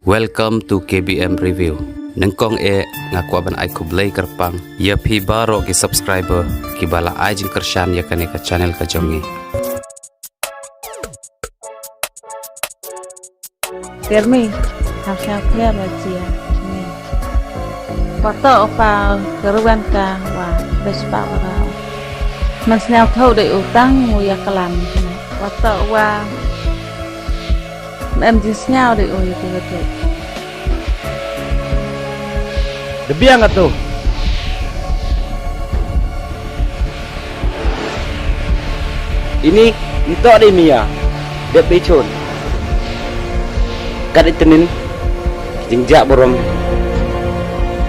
Welcome to KBM Review. Nengkong ngakuaban ai kublay kerpang. Ya pi baro ki subscriber ki bala ai jin kershan ya kane ka channel ka jongi. Kermi, harusnya dia baca. Foto apa keruan ka wa bespa wa. Masnya tahu deh utang ya kelam. Foto wa em jenisnya deh oh itu betul. Lebih angkat tuh. Ini untuk ada Mia. Dia pecun. Kadang tenin jingjak borom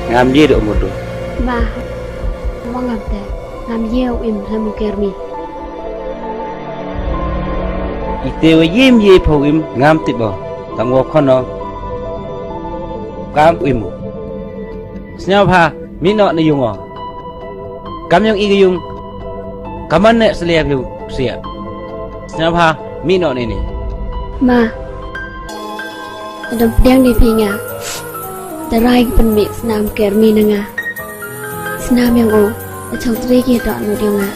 ngambil umur tu. Ba, mau ngamte, ngambil im sama Kermi. Ite yem ye pau im ngam tiba. Tanggo kono kam imu. Siapa minok ni yungo. Kam yang igi yung kaman nek seliap yung siap. Siapa minok ni. Ma, ada pedang di pinga. Terai penmik senam Kermi nengah. Senam yang o, acau teri kita no dia ngah.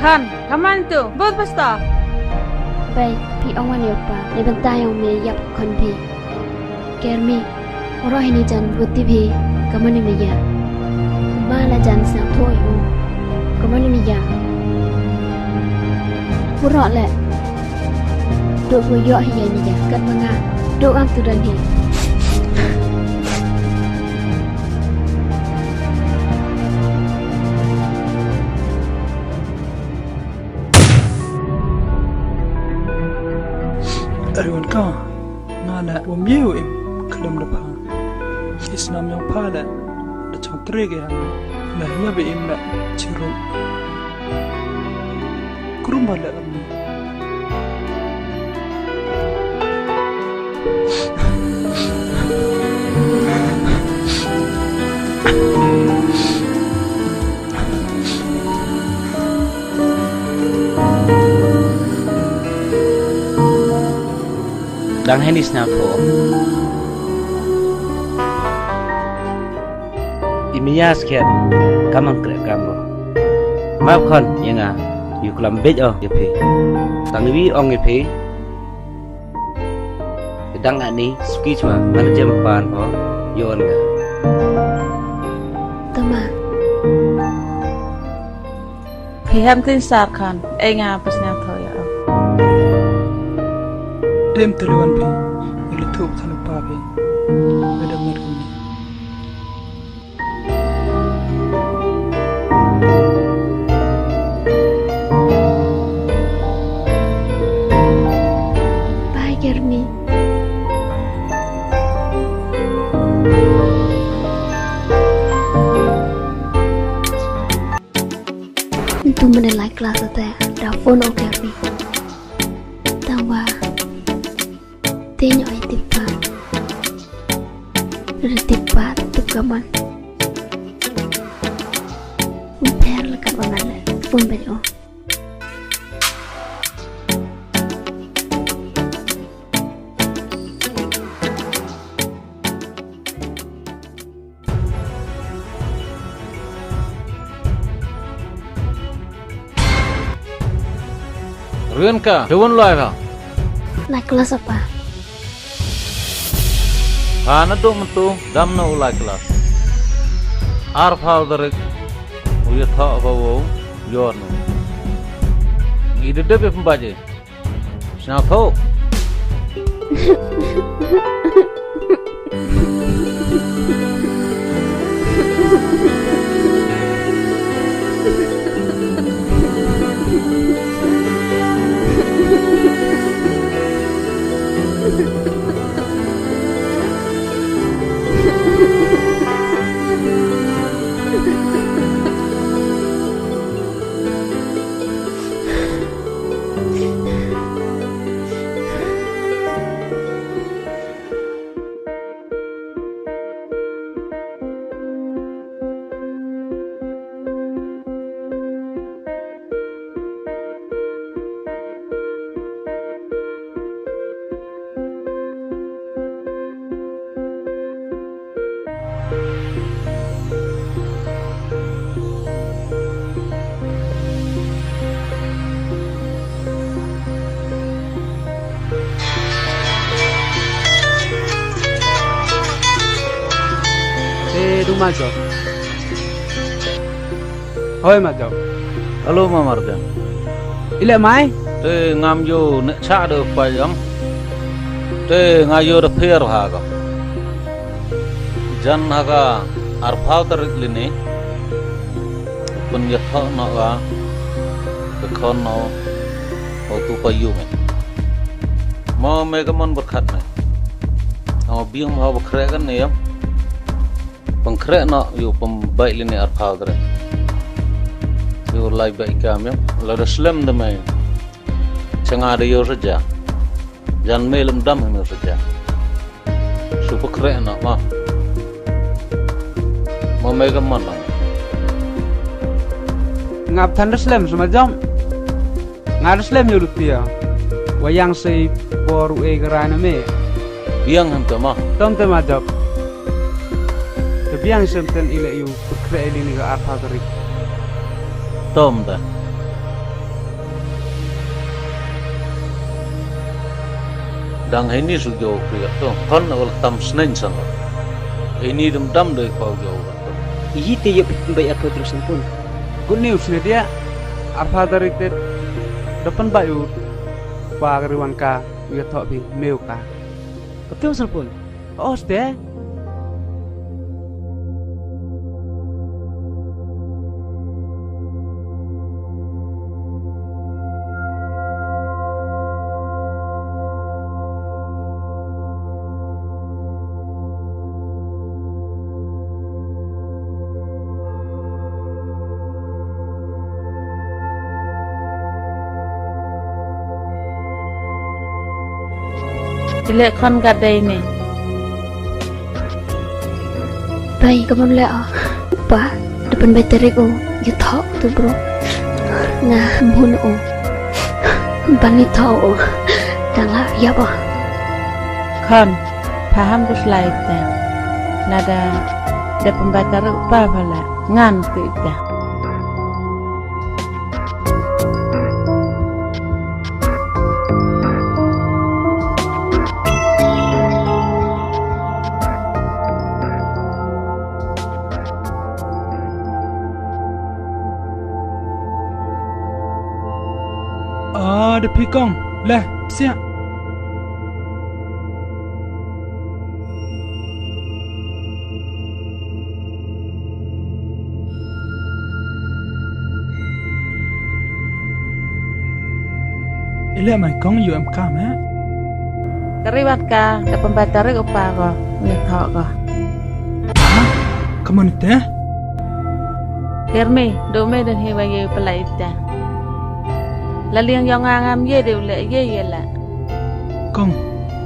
Kan, kaman tu, buat pasta. Baik, pi awan yopa, ni bentai yang me yap kon pi. Kermi, orang ini jan buti pi, kaman ni ya. Bala jan sang thoi o, kaman ni ya. Purok le, duk buyok hiya ni ya, kat manga, duk am tu dan hi. Arwan ka ngana wamyew im kalam na pa isnam yang pala da chautre ge han na hiya be im na chiru kurum bala amni Dang henis na po. Imiya sket kamang krek kambo. Map kon yenga yuklam bej oh yepi. Tangwi ong yepi. Dang ani ski chwa manajem pan po yon ga. Tama, Piham tin sarkan, nga pasnya tahu ya. dem telewan pe ile thup thanu pa pe ada mer kuni bye Kermi. Itu mana like kelas atau dah phone o Kermi. Tawa. Tenya ay tipat. Retipat tukaman. Umper lekat bangan. Pun bejo. Rian ka, dewan lo apa? Naik kelas apa? Ana do mentu dam na ulai kelas. Ar phal darik uya tha bawo yor no. Ide de be pembaje. Sna tho. majo. Hoi majo. Halo Mamarja. Ile mai? Te ngam yo ne cha de pa yam. Te ngayo de pher ha ga. Jan ha ga arphau tar line. Pun ya tho no ga. Ke khon no o tu pa yu me. Mo me ga mon berkhat ne. Ama biang mau berkre kan ne yam. Pengkre no yo pembaik line arphau tar. Yo lai baik kami, lalu Islam demai, cengar yo saja, jangan melem dam yo saja. Super keren nak mah, mau megang mana? Ngap than Islam semacam, ngap Islam yo rupiah, wayang say poru gerana me, Biang hantu mah, tom te majap, tapi yang semten ile yo kre ini ke arha teri. tom dah. Dang ini sujo kriya tu, kan awal tam senen sana. Ini dam deh kau jauh. Iyi te yep bayi aku terus pun. Good news ni dia, arha teri te depan bayu, pagariwan ka, yo thok bi meu ka. Betul pun. Oh sudah. Ile kon gadai ni. Baik, kamu le pa depan bayi terik you talk tu bro. Nah, mun bani tahu dah lah ya bah. Kon paham tu slide dah. Nada de pembaca rupa pala ngan tu dah. Ada pikong, lah siap. Ile mai kong UMK mah. Keribat ka de pembaca rupa ko, yo thok ko. Kamu ni teh? Kermi, do me dan hewa ye pelai dah. Laliang yang ngam ye de ule ye la. Kong,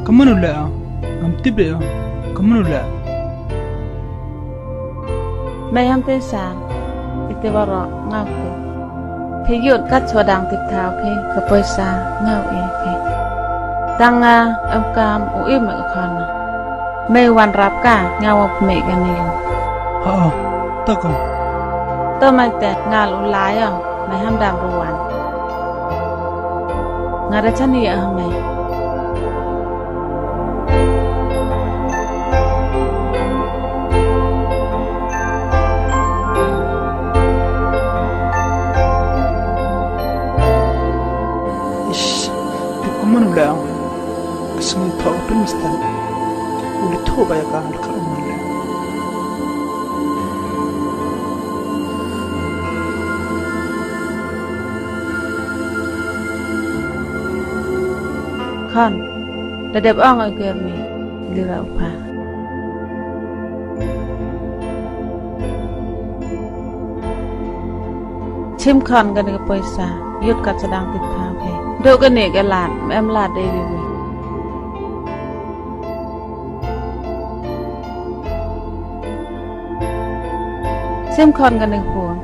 kamu nu lah? Am tibe ya. Kamu nu lah? Mai ham te sa. Ite baro ngau ke. Phiyut kat chodang tik thao ke ka poisa ngau e ke. Tanga am kam u im ka khana. Mai wan rap ka ngau me kan ni. Ha, tak kong. To mai te ngal u lai ya. Mai ham dam ruan. Ngada chani ya mai. Ish, kamu nu lah? Kesengi tahu tu mesti. Udah tahu banyak kan kalau mana. Kon, dadap ong ai kermi. Lira upa. Chim kon kan ke poisa. Yut kat sedang tik thao ke. Do kan ni ke lat, em lat dei wi. Chim kon kan ni phun.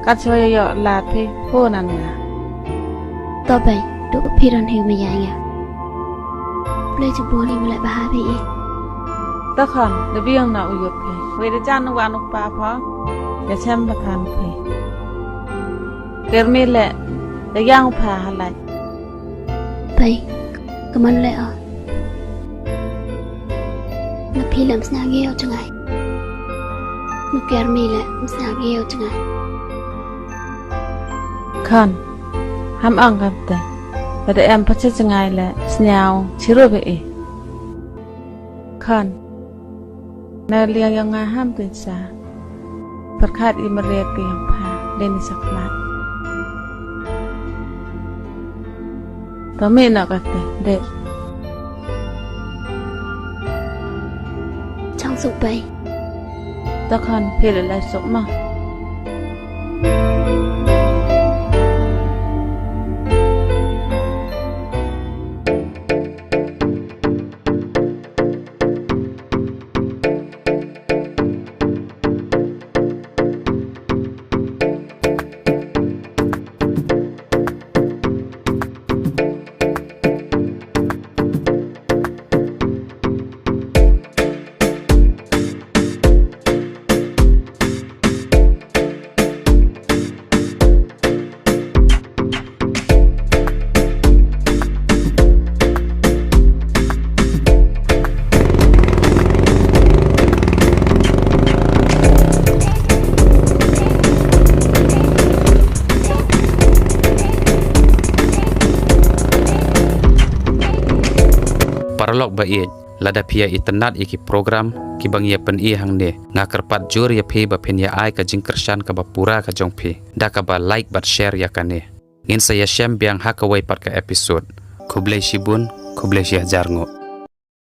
Kat choy yo lat phi phun nan nga. To bayi, do piran hiu me ya. Boleh jemput ni mulai bahari. Ta kon, de biang na uyut ke. We de jan wan upa pho. Ya chem ba kan phi. Kermi le, de yang pa halai. Baik, kamu le na pilam senang ye jangai. nu Kermi la msa geo tanga Kan ham angkat te pada em pace cengai le snyao chiru be e Kan na liang yang ngaham tu sa perkat i merek yang pa leni sakmat Tome nak kata dek Chang suk bai takkan pilih lai sok mah Paralog ba i lada pia itenat iki program ki bang ya pen i hang ne ngakerpat jur ya phe ba pen ya ai ka jingkershan ka ba pura ka jong phe da ka ba like bat share ya kane ngin saya shem biang hakawai pat ka episode kublai shibun kublai shih jarngo